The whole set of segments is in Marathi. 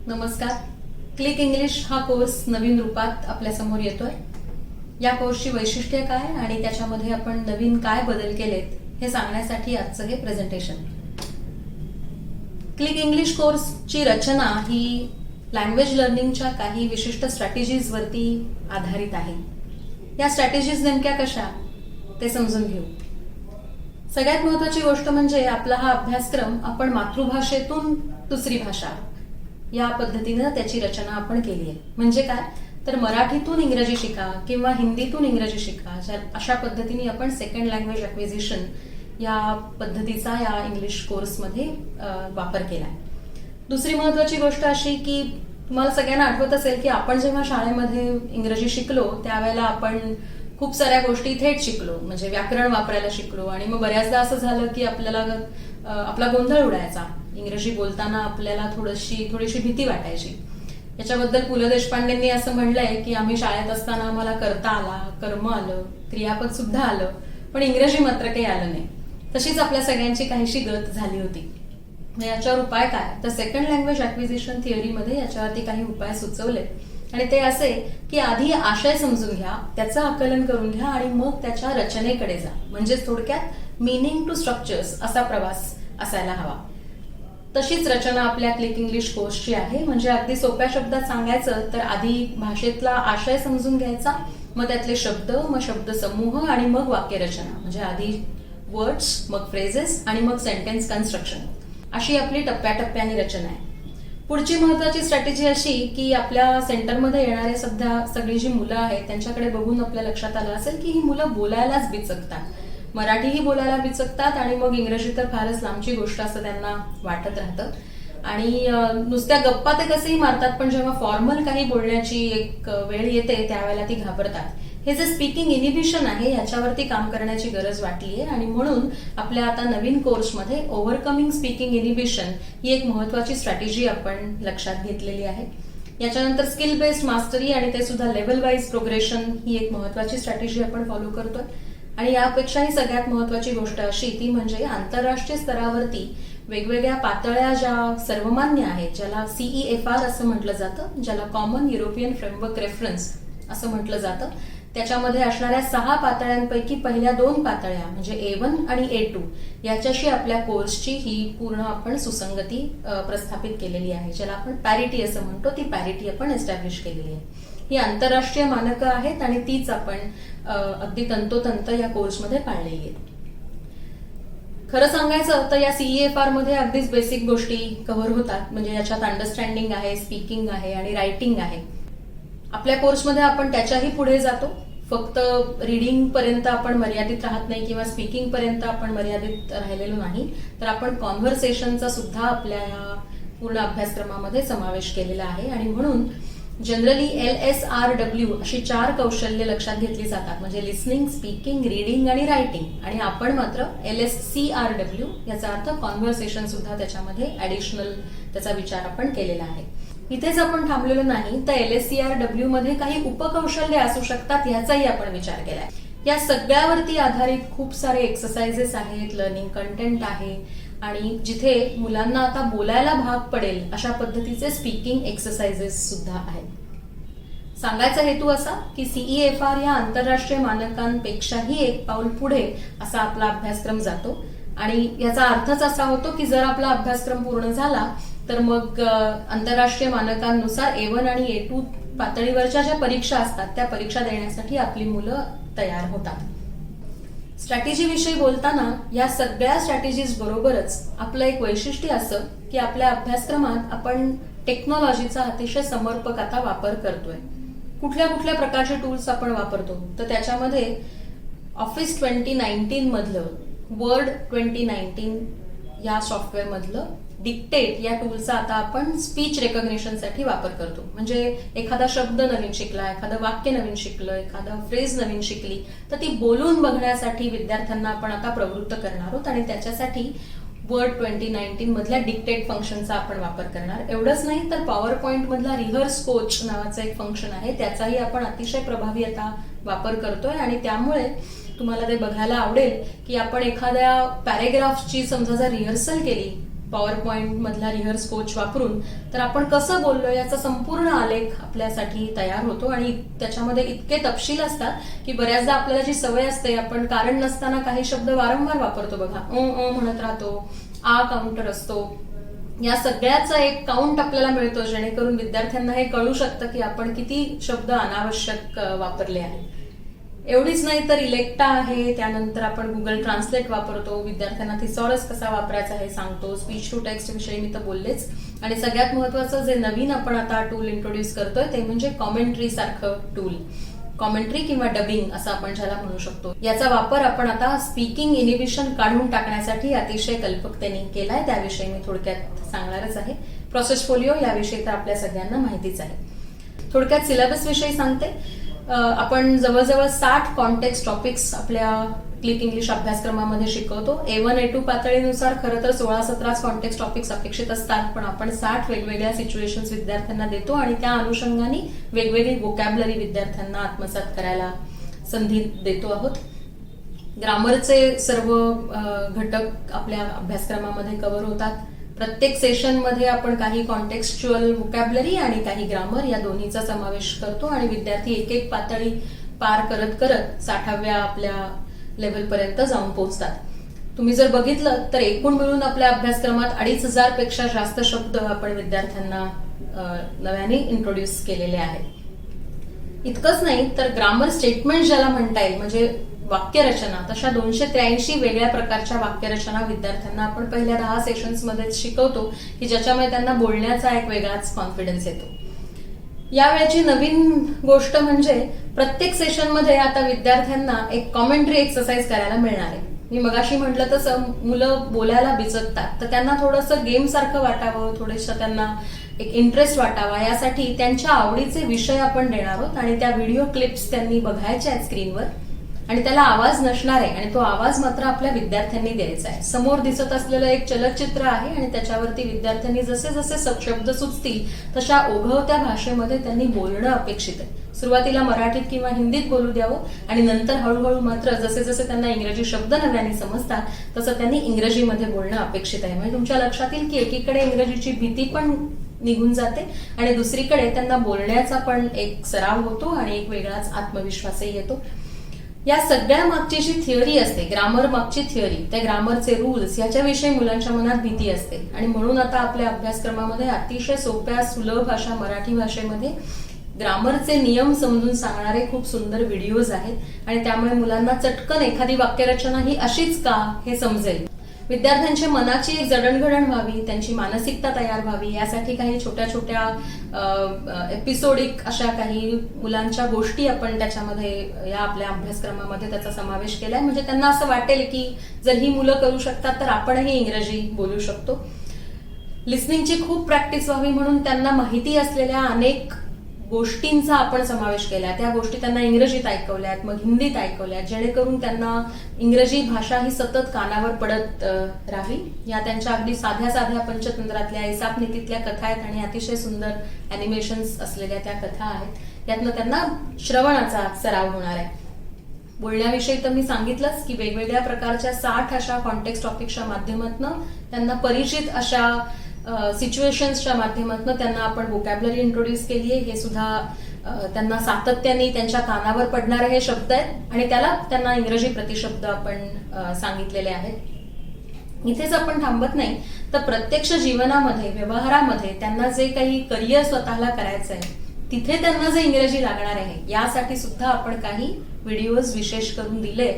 नमस्कार. क्लिक इंग्लिश हा कोर्स नवीन रूपात आपल्यासमोर येतोय. या कोर्सची वैशिष्ट्ये काय आणि त्याच्यामध्ये आपण नवीन काय बदल केलेत हे सांगण्यासाठी आजचं हे प्रेझेंटेशन. क्लिक इंग्लिश कोर्सची रचना ही लँग्वेज लर्निंगच्या काही विशिष्ट स्ट्रॅटेजीज वरती आधारित आहे. या स्ट्रॅटेजीज नेमक्या कशा ते समजून घेऊ. सगळ्यात महत्वाची गोष्ट म्हणजे आपला हा अभ्यासक्रम आपण मातृभाषेतून दुसरी भाषा या पद्धतीनं त्याची रचना आपण केली आहे. म्हणजे काय तर मराठीतून इंग्रजी शिका किंवा हिंदीतून इंग्रजी शिका अशा पद्धतीने आपण सेकंड लँग्वेज अक्विजिशन या पद्धतीचा या इंग्लिश कोर्समध्ये वापर केला. दुसरी महत्वाची गोष्ट अशी की तुम्हाला सगळ्यांना आठवत असेल की आपण जेव्हा शाळेमध्ये इंग्रजी शिकलो त्यावेळेला आपण खूप साऱ्या गोष्टी थेट शिकलो, म्हणजे व्याकरण वापरायला शिकलो आणि मग बऱ्याचदा असं झालं की आपल्याला आपला गोंधळ उडायचा. इंग्रजी बोलताना आपल्याला थोडीशी भीती वाटायची. याच्याबद्दल पु ल देशपांडेंनी असं म्हणलंय की आम्ही शाळेत असताना आम्हाला कर्ता आला, कर्म आलं, क्रियापद सुद्धा आलं, पण इंग्रजी मात्र काही आलं नाही. तशीच आपल्या सगळ्यांची काहीशी गत झाली होती. याच्यावर उपाय काय तर सेकंड लँग्वेज अक्विजिशन थिअरीमध्ये याच्यावरती काही उपाय सुचवले आणि ते असे की आधी आशय समजून घ्या, त्याचं आकलन करून घ्या आणि मग त्याच्या रचनेकडे जा. म्हणजे थोडक्यात मीनिंग टू स्ट्रक्चर्स असा प्रवास असायला हवा. तशीच रचना आपल्या क्लिक इंग्लिश कोर्सची आहे. म्हणजे अगदी सोप्या शब्दात सांगायचं तर आधी भाषेतला आशय समजून घ्यायचा, मग त्यातले शब्द, मग शब्दसमूह आणि मग वाक्यरचना. म्हणजे आधी वर्ड्स, मग फ्रेजेस आणि मग सेंटेन्स कन्स्ट्रक्शन, अशी आपली टप्प्याटप्प्याने रचना आहे. पुढची महत्वाची स्ट्रॅटेजी अशी की आपल्या सेंटरमध्ये येणारे सध्या सगळी जी मुलं आहेत त्यांच्याकडे बघून आपल्या लक्षात आलं असेल की ही मुलं बोलायलाच बिचकतात. मराठीही बोलायला बिचकतात आणि मग इंग्रजी तर फारच लांबची गोष्ट असं त्यांना वाटत राहतं. आणि नुसत्या गप्पा ते कसेही मारतात, पण जेव्हा फॉर्मल काही बोलण्याची एक वेळ येते त्यावेळेला ती घाबरतात. हे जे स्पीकिंग इनिबिशन आहे याच्यावरती काम करण्याची गरज वाटली आहे आणि म्हणून आपल्या आता नवीन कोर्समध्ये ओव्हरकमिंग स्पीकिंग इनिबिशन ही एक महत्वाची स्ट्रॅटेजी आपण लक्षात घेतलेली आहे. याच्यानंतर स्किल बेस्ड मास्टरी आणि ते सुद्धा लेव्हल वाईज प्रोग्रेशन ही एक महत्वाची स्ट्रॅटेजी आपण फॉलो करतोय. आणि यापेक्षाही सगळ्यात महत्वाची गोष्ट अशी ती म्हणजे आंतरराष्ट्रीय स्तरावरती वेगवेगळ्या पातळ्या ज्या सर्वमान्य आहेत, ज्याला CEFR असं म्हटलं जातं, ज्याला कॉमन युरोपियन फ्रेमवर्क रेफरन्स असं म्हटलं जातं, त्याच्यामध्ये असणाऱ्या 6 पातळ्यांपैकी पहिल्या 2 पातळ्या म्हणजे A1 आणि A2 याच्याशी आपल्या कोर्सची ही पूर्ण आपण सुसंगती प्रस्थापित केलेली आहे. ज्याला आपण पॅरिटी असं म्हणतो, ती पॅरिटी आपण एस्टॅब्लिश केलेली आहे. ही आंतरराष्ट्रीय मानकं आहेत आणि तीच आपण अगदी तंतोतंत या कोर्समध्ये पाळलेली आहेत. खरं सांगायचं तर या CEFR मध्ये अगदीच बेसिक गोष्टी कव्हर होतात. म्हणजे याच्यात अंडरस्टँडिंग आहे, स्पीकिंग आहे आणि रायटिंग आहे. आपल्या कोर्समध्ये आपण त्याच्याही पुढे जातो. फक्त रीडिंग पर्यंत आपण मर्यादित राहत नाही किंवा स्पीकिंग पर्यंत आपण मर्यादित राहिलेलो नाही, तर आपण कॉन्व्हर्सेशनचा सुद्धा आपल्या या पूर्ण अभ्यासक्रमामध्ये समावेश केलेला आहे. आणि म्हणून जनरली LSRW अशी 4 कौशल्य लक्षात घेतली जातात, म्हणजे लिसनिंग, स्पीकिंग, रीडिंग आणि रायटिंग. आणि आपण मात्र LSCRW याचा अर्थ कॉन्व्हर्सेशन सुद्धा त्याच्यामध्ये ऍडिशनल त्याचा विचार आपण केलेला आहे. इथेच आपण थांबलेलो नाही तर LSCRW मध्ये काही उपकौशल्य असू शकतात याचाही आपण विचार केलाय. या सगळ्यावरती आधारित खूप सारे एक्सरसाइजेस आहेत, लर्निंग कंटेंट आहे आणि जिथे मुलांना आता बोलायला भाग पडेल अशा पद्धतीचे स्पीकिंग एक्सरसाइजेस सुद्धा आहेत. सांगायचा हेतू असा की CEFR या आंतरराष्ट्रीय मानकांपेक्षाही एक पाऊल पुढे असा आपला अभ्यासक्रम जातो. आणि याचा अर्थच असा होतो की जर आपला अभ्यासक्रम पूर्ण झाला तर मग आंतरराष्ट्रीय मानकांनुसार A1 आणि A2 पातळीवरच्या ज्या परीक्षा असतात त्या परीक्षा देण्यासाठी आपली मुलं तयार होतात. स्ट्रॅटेजीविषयी बोलताना या सगळ्या स्ट्रॅटेजीज बरोबरच आपलं एक वैशिष्ट्य असं की आपल्या अभ्यासक्रमात आपण टेक्नॉलॉजीचा अतिशय समर्पक आता वापर करतोय. कुठल्या कुठल्या प्रकारचे टूल्स आपण वापरतो तर त्याच्यामध्ये ऑफिस 2019 मधलं, वर्ड 2019 या सॉफ्टवेअर मधलं डिक्टेट या टूलचा आता आपण स्पीच रेकॉग्निशनसाठी वापर करतो. म्हणजे एखादा शब्द नवीन शिकला, एखादं वाक्य नवीन शिकलं, एखादा फ्रेज नवीन शिकली तर ती बोलून बघण्यासाठी विद्यार्थ्यांना आपण आता प्रवृत्त करणार आहोत आणि त्याच्यासाठी वर्ड 2019 मधल्या डिक्टेट फंक्शनचा आपण वापर करणार. एवढंच नाही तर पॉवर पॉइंट मधला रिव्हर्स कोच नावाचं एक फंक्शन आहे, त्याचाही आपण अतिशय प्रभावी आता वापर करतोय. आणि त्यामुळे तुम्हाला ते बघायला आवडेल की आपण एखाद्या पॅरेग्राफची समजा जर रिहर्सल केली पॉवर पॉइंट मधला रिहर्स कोच वापरून तर आपण कसं बोललो याचा संपूर्ण आलेख आपल्यासाठी तयार होतो. आणि त्याच्यामध्ये इतके तपशील असतात की बऱ्याचदा आपल्याला जी सवय असते, आपण कारण नसताना काही शब्द वारंवार वापरतो बघा, म्हणत राहतो, आ काउंटर असतो, या सगळ्याचा एक काउंट आपल्याला मिळतो, जेणेकरून विद्यार्थ्यांना हे कळू शकतं की आपण किती शब्द अनावश्यक वापरले आहेत. एवढीच नाही तर इलेक्टा आहे, त्यानंतर आपण गुगल ट्रान्सलेट वापरतो, विद्यार्थ्यांना थिसॉरस कसा वापरायचा हे सांगतो, स्पीच टू टेक्स्ट विषयी मी तर बोललेच. आणि सगळ्यात महत्वाचं जे नवीन आपण आता टूल इंट्रोड्यूस करतोय ते म्हणजे कॉमेंट्री सारखं टूल, कॉमेंट्री किंवा डबिंग असं आपण ज्याला म्हणू शकतो. याचा वापर आपण आता स्पीकिंग इनिबिशन काढून टाकण्यासाठी अतिशय कल्पकतेने केलाय, त्याविषयी मी थोडक्यात सांगणारच आहे. प्रोसेस फोलिओ याविषयी तर आपल्या सगळ्यांना माहितीच आहे. थोडक्यात सिलेबस विषयी सांगते. आपण जवळजवळ 60 कॉन्टेक्स्ट टॉपिक्स आपल्या क्लिक इंग्लिश अभ्यासक्रमामध्ये शिकवतो. A1 A2 पातळीनुसार खरं तर 16-17 कॉन्टेक्स्ट टॉपिक्स अपेक्षित असतात, पण आपण 60 वेगवेगळ्या सिच्युएशन्स विद्यार्थ्यांना देतो आणि त्या अनुषंगाने वेगवेगळी वोकॅब्युलरी विद्यार्थ्यांना आत्मसात करायला संधी देतो आहोत. ग्रामरचे सर्व घटक आपल्या अभ्यासक्रमामध्ये कव्हर होतात. प्रत्येक सेशनमध्ये आपण काही कॉन्टेक्स्च्युअल वोकॅब्युलरी आणि काही ग्रामर या दोन्हीचा समावेश करतो आणि विद्यार्थी एक एक पातळी पार करत करत 60व्या आपल्या लेव्हलपर्यंत जाऊन पोहोचतात. तुम्ही जर बघितलं तर एकूण मिळून आपल्या अभ्यासक्रमात 2,500 पेक्षा जास्त शब्द आपण विद्यार्थ्यांना नव्याने इंट्रोड्यूस केलेले आहेत. इतकंच नाही तर ग्रामर स्टेटमेंट ज्याला म्हणता येईल, म्हणजे वाक्यरचना, तशा 283 वेगळ्या प्रकारच्या वाक्यरचना विद्यार्थ्यांना आपण पहिल्या 10 सेशन्स मध्ये शिकवतो की ज्याच्यामुळे त्यांना बोलण्याचा एक वेगळाच कॉन्फिडन्स येतो. यावेळेची नवीन गोष्ट म्हणजे प्रत्येक सेशनमध्ये आता विद्यार्थ्यांना एक कॉमेंट्री एक्सरसाइज करायला मिळणार आहे. मी मगाशी म्हटलं तसं मुलं बोलायला बिचकतात, तर त्यांना थोडंसं गेम सारखं वाटावं, थोडंसं त्यांना एक इंटरेस्ट वाटावा, यासाठी त्यांच्या आवडीचे विषय आपण देणार आहोत आणि त्या व्हिडिओ क्लिप्स त्यांनी बघायच्या आहेत स्क्रीनवर आणि त्याला आवाज नसणार आहे आणि तो आवाज मात्र आपल्या विद्यार्थ्यांनी द्यायचा आहे. समोर दिसत असलेलं एक चलचित्र आहे आणि त्याच्यावरती विद्यार्थ्यांनी जसे जसे शब्द सुचतील तशा ओघवत्या भाषेमध्ये त्यांनी बोलणं अपेक्षित आहे. सुरुवातीला मराठीत किंवा हिंदीत बोलू द्यावं आणि नंतर हळूहळू मात्र जसे जसे त्यांना इंग्रजी शब्द नव्याने समजतात तसं त्यांनी इंग्रजीमध्ये बोलणं अपेक्षित आहे. म्हणजे तुमच्या लक्षात येईल की एकीकडे इंग्रजीची भीती पण निघून जाते आणि दुसरीकडे त्यांना बोलण्याचा पण एक सराव होतो आणि एक वेगळाच आत्मविश्वासही येतो. या सगळ्या मागची जी थिअरी असते, ग्रामर मागची थिअरी, त्या ग्रामरचे रूल्स याच्याविषयी मुलांच्या मनात भीती असते आणि म्हणून आता आपल्या अभ्यासक्रमामध्ये अतिशय सोप्या सुलभ अशा मराठी भाषेमध्ये ग्रामरचे नियम समजून सांगणारे खूप सुंदर व्हिडिओज आहेत आणि त्यामुळे मुलांना चटकन एखादी वाक्यरचना ही अशीच का हे समजेल. विद्यार्थ्यांच्या मनाची एक जडणघडण व्हावी, त्यांची मानसिकता तयार व्हावी, यासाठी काही छोट्या छोट्या एपिसोडिक अशा काही मुलांच्या गोष्टी आपण त्याच्यामध्ये या आपल्या अभ्यासक्रमामध्ये त्याचा समावेश केलाय. म्हणजे त्यांना असं वाटेल की जर ही मुलं करू शकतात तर आपणही इंग्रजी बोलू शकतो. लिस्निंगची खूप प्रॅक्टिस व्हावी म्हणून त्यांना माहिती असलेल्या अनेक गोष्टींचा आपण समावेश केला. त्या गोष्टी त्यांना इंग्रजीत ऐकवल्यात, मग हिंदीत ऐकवल्यात, जेणेकरून त्यांना इंग्रजी भाषा ही सतत कानावर पडत राहावी. या त्यांच्या अगदी साध्या साध्या पंचतंत्रातल्या इसाप नीतीतल्या कथा आहेत आणि अतिशय सुंदर अॅनिमेशन्स असलेल्या त्या कथा आहेत. यातनं त्यांना श्रवणाचा सराव होणार आहे. बोलण्याविषयी तर मी सांगितलंच की वेगवेगळ्या प्रकारच्या 60 अशा कॉन्टेक्स्ट टॉपिकच्या माध्यमातून त्यांना परिचित अशा सिच्युएशन्सच्या माध्यमातून त्यांना आपण वोकॅब्युलरी इंट्रोड्यूस केली आहे. हे सुद्धा त्यांना सातत्याने त्यांच्या कानावर पडणारे हे शब्द आहेत आणि त्याला त्यांना इंग्रजी प्रतिशब्द आपण सांगितलेले आहेत. इथेच आपण थांबत नाही तर प्रत्यक्ष जीवनामध्ये, व्यवहारामध्ये त्यांना जे काही करिअर स्वतःला करायचं आहे तिथे त्यांना जे इंग्रजी लागणार आहे यासाठी सुद्धा आपण काही व्हिडिओज विशेष करून दिले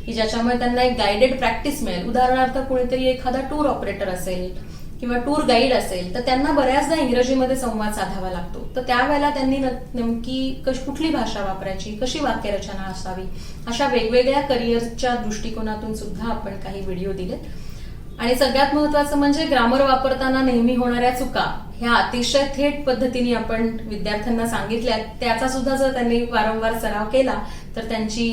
की ज्याच्यामुळे त्यांना एक गाइडेड प्रॅक्टिस मिळेल. उदाहरणार्थ कोणीतरी एखादा टूर ऑपरेटर असेल किंवा टूर गाईड असेल तर त्यांना बऱ्याचदा इंग्रजीमध्ये संवाद साधावा लागतो. तर त्यावेळेला त्यांनी नेमकी कुठली भाषा वापरायची, कशी वाक्यरचना असावी, अशा वेगवेगळ्या करिअरच्या दृष्टिकोनातून सुद्धा आपण काही व्हिडिओ दिले. आणि सगळ्यात महत्वाचं म्हणजे ग्रामर वापरताना नेहमी होणाऱ्या चुका ह्या अतिशय थेट पद्धतीने आपण विद्यार्थ्यांना सांगितल्या. त्याचा सुद्धा जर त्यांनी वारंवार सराव केला तर त्यांची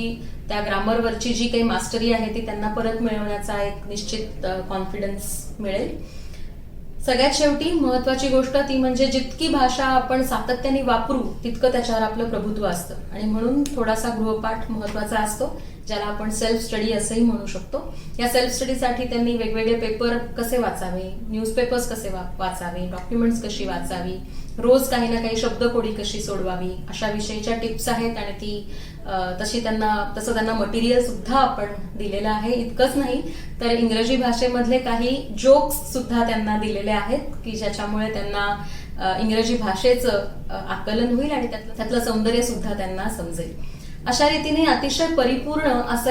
त्या ग्रामरवरची जी काही मास्टरी आहे ती त्यांना परत मिळवण्याचा एक निश्चित कॉन्फिडन्स मिळेल. सगळ्यात शेवटी महत्वाची गोष्ट ती म्हणजे जितकी भाषा आपण सातत्याने वापरू तितकं त्याच्यावर आपलं प्रभुत्व असतं आणि म्हणून थोडासा गृहपाठ महत्वाचा असतो. ज्याला आपण सेल्फ स्टडी असंही म्हणू शकतो. या सेल्फ स्टडीसाठी त्यांनी वेगवेगळे पेपर कसे वाचावे, न्यूजपेपर्स कसे वाचावे, डॉक्युमेंट्स कशी वाचावी, रोज काही ना काही शब्दकोडी कशी सोडवावी, अशा विषयीच्या टिप्स आहेत आणि ती तसं त्यांना मटेरियल सुद्धा आपण दिलेलं आहे. इतकंच नाही तर इंग्रजी भाषेमधले काही जोक्स सुद्धा त्यांना दिलेले आहेत की ज्याच्यामुळे त्यांना इंग्रजी भाषेचं आकलन होईल आणि त्यातलं सौंदर्य सुद्धा त्यांना समजेल. अशा रीतीने अतिशय परिपूर्ण असं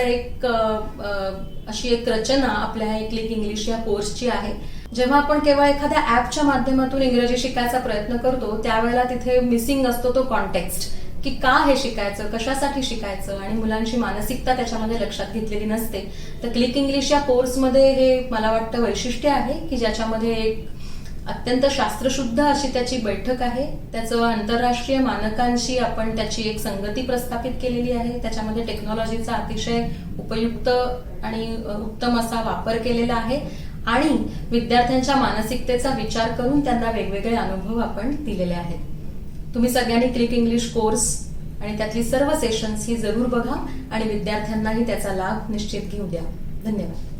अशी एक रचना आपल्या क्लिक इंग्लिश या कोर्सची आहे. जेव्हा आपण केवळ एखाद्या ऍपच्या माध्यमातून इंग्रजी शिकायचा प्रयत्न करतो त्यावेळेला तिथे मिसिंग असतो तो कॉन्टेक्स्ट, की का हे शिकायचं, कशासाठी शिकायचं, आणि मुलांची मानसिकता त्याच्यामध्ये लक्षात घेतलेली नसते. तर क्लिक इंग्लिश या कोर्समध्ये हे मला वाटतं वैशिष्ट्य आहे की ज्याच्यामध्ये एक अत्यंत शास्त्रशुद्ध अशी त्याची बैठक आहे. त्याचं आंतरराष्ट्रीय मानकांशी आपण त्याची एक संगती प्रस्थापित केलेली आहे. त्याच्यामध्ये टेक्नॉलॉजीचा अतिशय उपयुक्त आणि उत्तम असा वापर केलेला आहे आणि विद्यार्थ्यांच्या मानसिकतेचा विचार करून त्यांना वेगवेगळे अनुभव आपण दिलेले आहेत. तुम्ही सगळ्यांनी क्लिक इंग्लिश कोर्स आणि त्यातली सर्व सेशन्स ही जरूर बघा आणि विद्यार्थ्यांनाही त्याचा लाभ निश्चित घेऊ द्या. धन्यवाद.